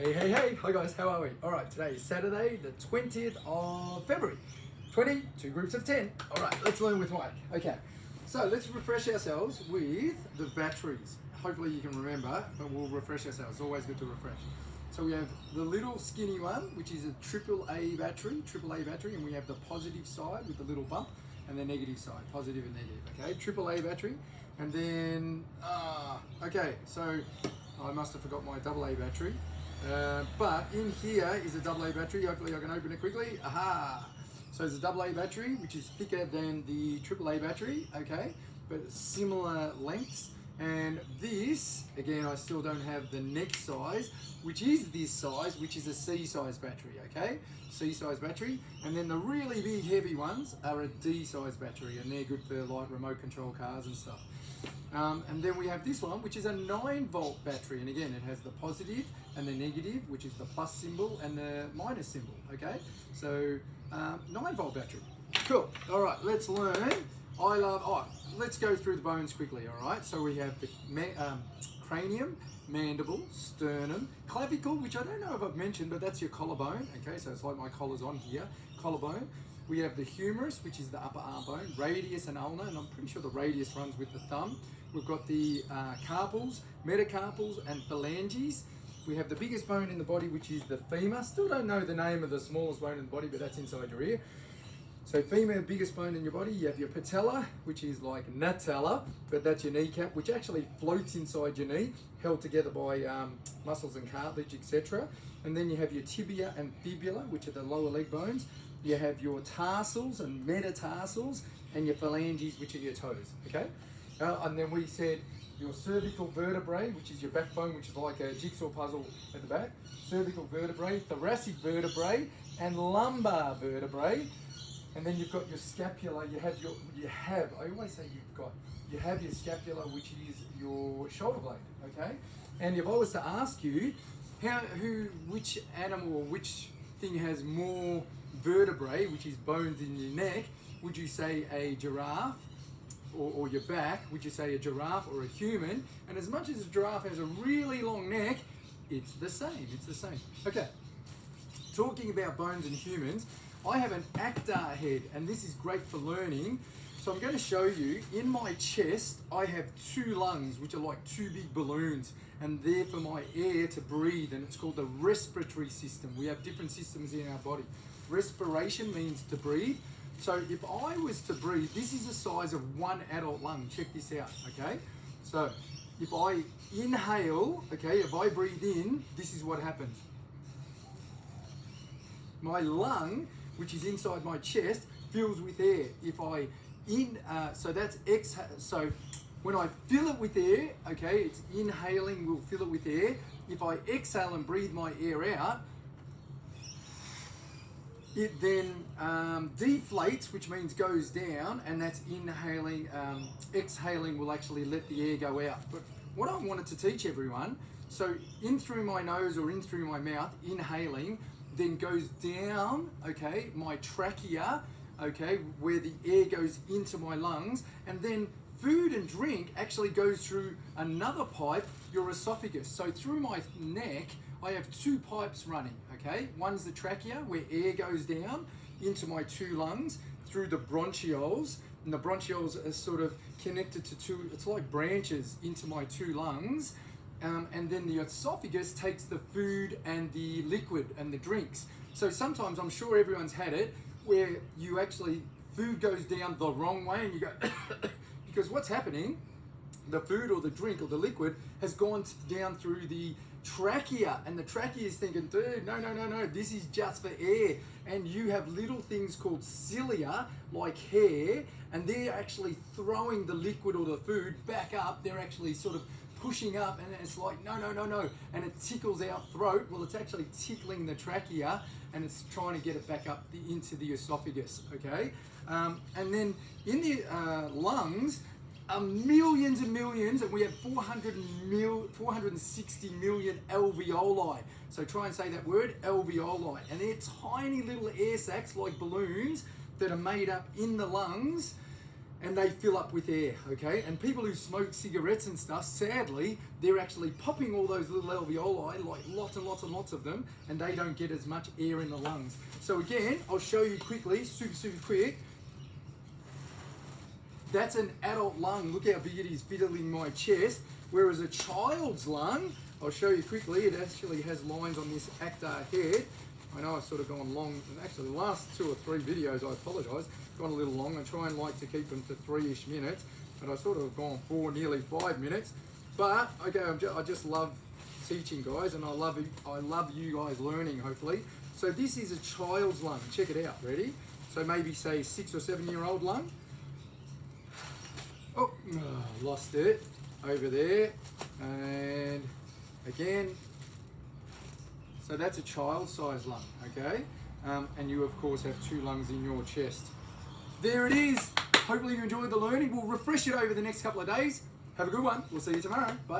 Hey, hi guys, how are we? All right, today is Saturday, the 20th of February. 20, two groups of 10. All right, let's learn with Mike. Okay, so let's refresh ourselves with the batteries. Hopefully you can remember, but we'll refresh ourselves. It's always good to refresh. So we have the little skinny one, which is a AAA battery, and we have the positive side with the little bump, and the negative side, positive and negative, okay? AAA battery, and then, okay, so I must have forgot my AA battery. But in here is a AA battery. Hopefully I can open it quickly. Aha! So it's a AA battery, which is thicker than the AAA battery, okay? But similar lengths. And this, again, I still don't have the next size, which is this size, which is a C size battery, okay? C size battery. And then the really big heavy ones are a D size battery, and they're good for like remote control cars and stuff. And then we have this one, which is a 9-volt battery. And again, it has the positive and the negative, which is the plus symbol and the minus symbol, okay? So 9-volt battery. Cool. All right, let's learn. Let's go through the bones quickly, all right? So we have the cranium, mandible, sternum, clavicle, which I don't know if I've mentioned, but that's your collarbone, okay? So it's like my collar's on here, collarbone. We have the humerus, which is the upper arm bone, radius and ulna, and I'm pretty sure the radius runs with the thumb. We've got the carpals, metacarpals, and phalanges. We have the biggest bone in the body, which is the femur. Still don't know the name of the smallest bone in the body, but that's inside your ear. So femur, biggest bone in your body. You have your patella, which is like natella, but that's your kneecap, which actually floats inside your knee, held together by muscles and cartilage, etc. And then you have your tibia and fibula, which are the lower leg bones. You have your tarsals and metatarsals, and your phalanges, which are your toes, okay? And then we said your cervical vertebrae, which is your backbone, which is like a jigsaw puzzle at the back. Cervical vertebrae, thoracic vertebrae, and lumbar vertebrae. And then you've got your scapula. You have your scapula, which is your shoulder blade, okay? And if I was to ask you, which animal or which thing has more vertebrae, which is bones in your neck, would you say a giraffe or your back? Would you say a giraffe or a human? And as much as a giraffe has a really long neck, it's the same. Okay, talking about bones in humans, I have an actar head, and this is great for learning. So I'm going to show you, in my chest, I have 2 lungs, which are like 2 big balloons, and they're for my air to breathe, and it's called the respiratory system. We have different systems in our body. Respiration means to breathe. So if I was to breathe, this is the size of 1 adult lung. Check this out, okay? So if I inhale, okay, if I breathe in, this is what happens. My lung, which is inside my chest, fills with air. If I so that's exhale. So when I fill it with air, okay, it's inhaling, we'll fill it with air. If I exhale and breathe my air out, it then deflates, which means goes down, and that's inhaling. Exhaling will actually let the air go out. But what I wanted to teach everyone, so in through my nose or in through my mouth, inhaling, then goes down, okay, my trachea, okay, where the air goes into my lungs, and then food and drink actually goes through another pipe, your esophagus. So through my neck, I have 2 pipes running, okay? One's the trachea, where air goes down into my 2 lungs through the bronchioles, and the bronchioles are sort of connected to 2, it's like branches into my 2 lungs. And then the esophagus takes the food and the liquid and the drinks. So sometimes, I'm sure everyone's had it, where you actually, food goes down the wrong way and you go, because what's happening, the food or the drink or the liquid has gone down through the trachea, and the trachea is thinking, dude, no, this is just for air. And you have little things called cilia, like hair, and they're actually throwing the liquid or the food back up. They're actually sort of pushing up, and it's like, no, and it tickles our throat. Well, it's actually tickling the trachea, and it's trying to get it back up into the esophagus, okay? And then in the lungs, millions and millions, and we have 460 million alveoli. So try and say that word, alveoli. And they're tiny little air sacs like balloons that are made up in the lungs. and they fill up with air, okay? And people who smoke cigarettes and stuff, sadly, they're actually popping all those little alveoli, like lots and lots and lots of them, and they don't get as much air in the lungs. So again, I'll show you quickly, super quick. That's an adult lung. Look how big it is filling my chest. Whereas a child's lung, I'll show you quickly, it actually has lines on this actar head. I know I've sort of gone long, actually the last 2 or 3 videos, I apologise, gone a little long. I try and like to keep them to 3-ish minutes, but I sort of have gone 4, nearly 5 minutes. But, okay, I just love teaching, guys, and I love you guys learning, hopefully. So this is a child's lung. Check it out, ready? So maybe say 6 or 7-year-old lung. Oh, lost it. Over there. And again, so that's a child-sized lung, okay? And you, of course, have 2 lungs in your chest. There it is. Hopefully you enjoyed the learning. We'll refresh it over the next couple of days. Have a good one. We'll see you tomorrow. Bye.